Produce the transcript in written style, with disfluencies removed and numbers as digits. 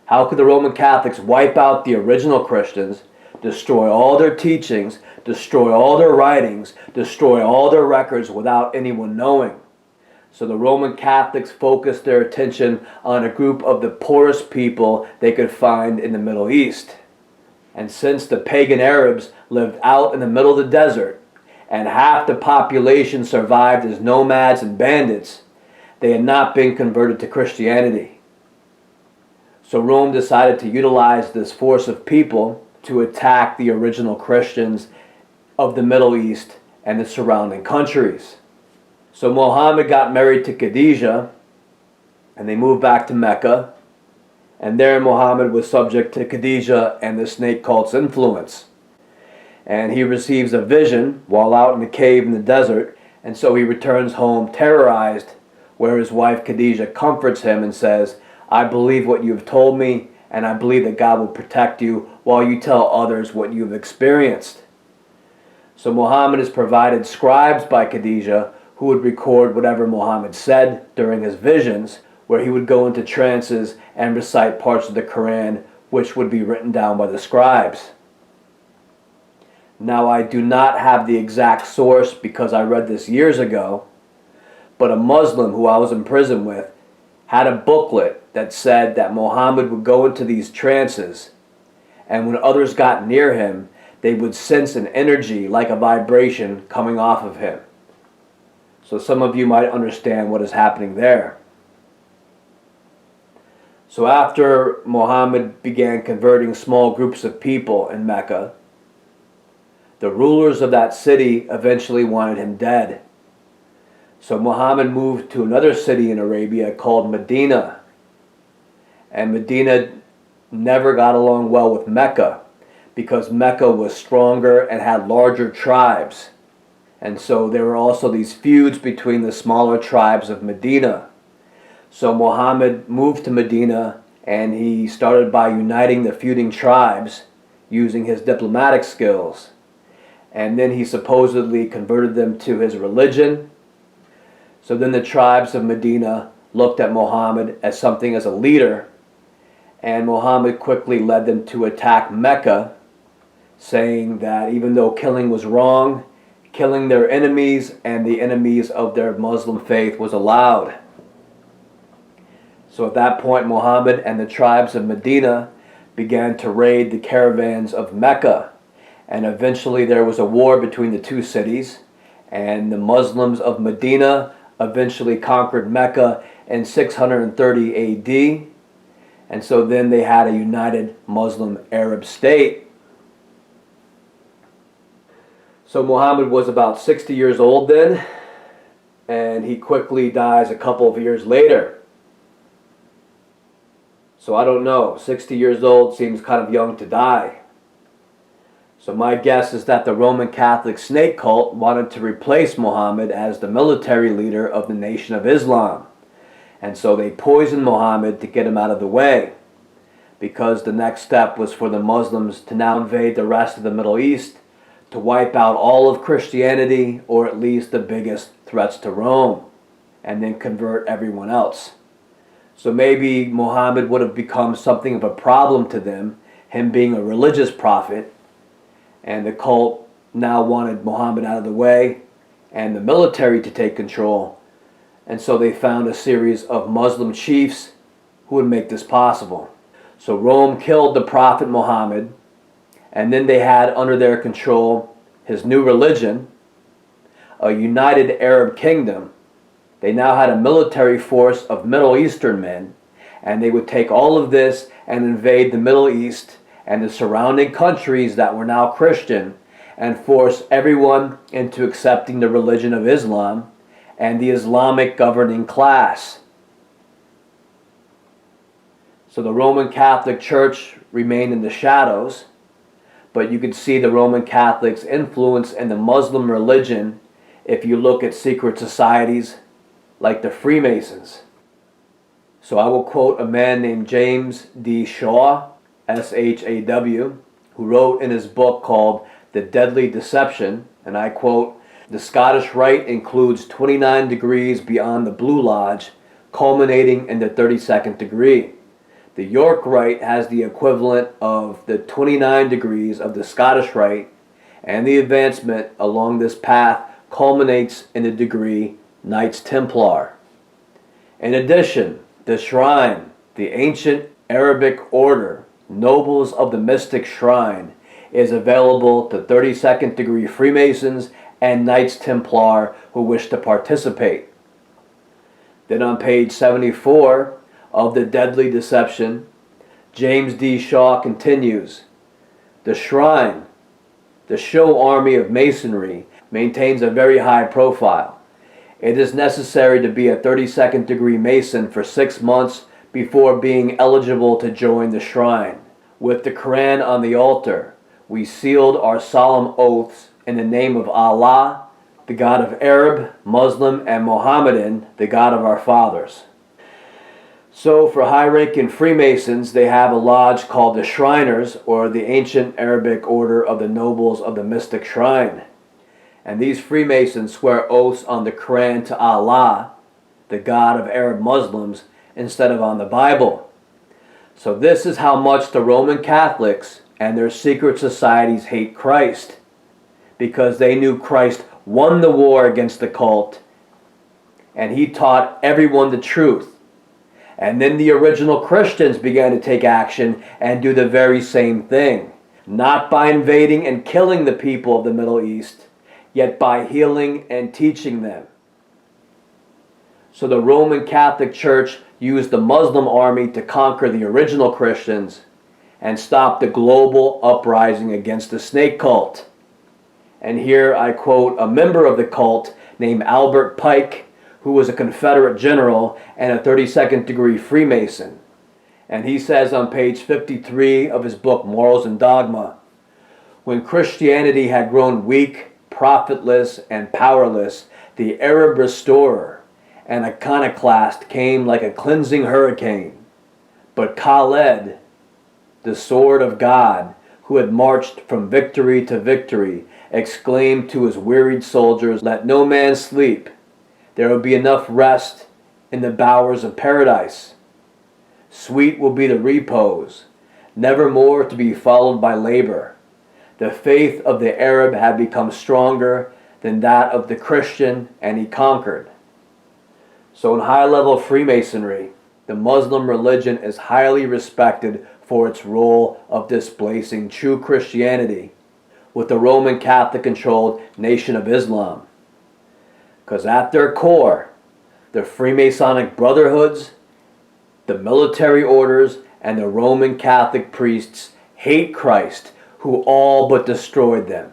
How could the Roman Catholics wipe out the original Christians, destroy all their teachings, destroy all their writings, destroy all their records without anyone knowing? So the Roman Catholics focused their attention on a group of the poorest people they could find in the Middle East. And since the pagan Arabs lived out in the middle of the desert, and half the population survived as nomads and bandits, they had not been converted to Christianity. So Rome decided to utilize this force of people to attack the original Christians of the Middle East and the surrounding countries. So Muhammad got married to Khadijah, and they moved back to Mecca, and there Muhammad was subject to Khadijah and the snake cult's influence. And he receives a vision while out in the cave in the desert, and so he returns home terrorized, where his wife Khadijah comforts him and says, "I believe what you have told me, and I believe that God will protect you while you tell others what you have experienced." So Muhammad is provided scribes by Khadijah who would record whatever Muhammad said during his visions, where he would go into trances and recite parts of the Quran, which would be written down by the scribes. Now, I do not have the exact source because I read this years ago, but a Muslim who I was in prison with had a booklet that said that Muhammad would go into these trances, and when others got near him, they would sense an energy like a vibration coming off of him. So some of you might understand what is happening there. So after Muhammad began converting small groups of people in Mecca, the rulers of that city eventually wanted him dead. So Muhammad moved to another city in Arabia called Medina. And Medina never got along well with Mecca because Mecca was stronger and had larger tribes. And so there were also these feuds between the smaller tribes of Medina. So Muhammad moved to Medina, and he started by uniting the feuding tribes using his diplomatic skills. And then he supposedly converted them to his religion. So then the tribes of Medina looked at Muhammad as something as a leader, and Muhammad quickly led them to attack Mecca, saying that even though killing was wrong, killing their enemies and the enemies of their Muslim faith was allowed. So at that point, Muhammad and the tribes of Medina began to raid the caravans of Mecca. And eventually there was a war between the two cities, and the Muslims of Medina eventually conquered Mecca in 630 AD. And so then they had a united Muslim Arab state. So Muhammad was about 60 years old then, and he quickly dies a couple of years later. So I don't know, 60 years old seems kind of young to die. So my guess is that the Roman Catholic snake cult wanted to replace Muhammad as the military leader of the Nation of Islam. And so they poisoned Muhammad to get him out of the way, because the next step was for the Muslims to now invade the rest of the Middle East, to wipe out all of Christianity, or at least the biggest threats to Rome, and then convert everyone else. So maybe Muhammad would have become something of a problem to them, him being a religious prophet, and the cult now wanted Muhammad out of the way and the military to take control. And so they found a series of Muslim chiefs who would make this possible. So Rome killed the prophet Muhammad, and then they had under their control his new religion, a united Arab kingdom. They now had a military force of Middle Eastern men, and they would take all of this and invade the Middle East and the surrounding countries that were now Christian, and force everyone into accepting the religion of Islam and the Islamic governing class. So the Roman Catholic Church remained in the shadows, but you could see the Roman Catholics' influence in the Muslim religion if you look at secret societies like the Freemasons. So I will quote a man named James D. Shaw, S-H-A-W, who wrote in his book called The Deadly Deception, and I quote, "The Scottish Rite includes 29 degrees beyond the Blue Lodge, culminating in the 32nd degree. The York Rite has the equivalent of the 29 degrees of the Scottish Rite, and the advancement along this path culminates in the degree Knights Templar. In addition, the Shrine, the ancient Arabic order, Nobles of the Mystic Shrine, is available to 32nd degree Freemasons and Knights Templar who wish to participate. Then on page 74 of The Deadly Deception, James D. Shaw continues, "The Shrine, the show army of Masonry, maintains a very high profile. It is necessary to be a 32nd degree Mason for 6 months before being eligible to join the Shrine. With the Quran on the altar, we sealed our solemn oaths in the name of Allah, the God of Arab, Muslim, and Mohammedan, the God of our fathers." So for high-ranking Freemasons, they have a lodge called the Shriners, or the ancient Arabic order of the Nobles of the Mystic Shrine. And these Freemasons swear oaths on the Quran to Allah, the God of Arab Muslims, instead of on the Bible. So this is how much the Roman Catholics and their secret societies hate Christ, because they knew Christ won the war against the cult, and he taught everyone the truth. And then the original Christians began to take action and do the very same thing, not by invading and killing the people of the Middle East, yet by healing and teaching them. So the Roman Catholic Church used the Muslim army to conquer the original Christians and stop the global uprising against the snake cult. And here I quote a member of the cult named Albert Pike, who was a Confederate general and a 32nd degree Freemason. And he says on page 53 of his book, Morals and Dogma, "When Christianity had grown weak, profitless, and powerless, the Arab restorer, an iconoclast, came like a cleansing hurricane. But Khaled, the sword of God, who had marched from victory to victory, exclaimed to his wearied soldiers, 'Let no man sleep. There will be enough rest in the bowers of paradise. Sweet will be the repose, never more to be followed by labor.' The faith of the Arab had become stronger than that of the Christian, and he conquered." So in high-level Freemasonry, the Muslim religion is highly respected for its role of displacing true Christianity with the Roman Catholic-controlled Nation of Islam. Because at their core, the Freemasonic brotherhoods, the military orders, and the Roman Catholic priests hate Christ, who all but destroyed them.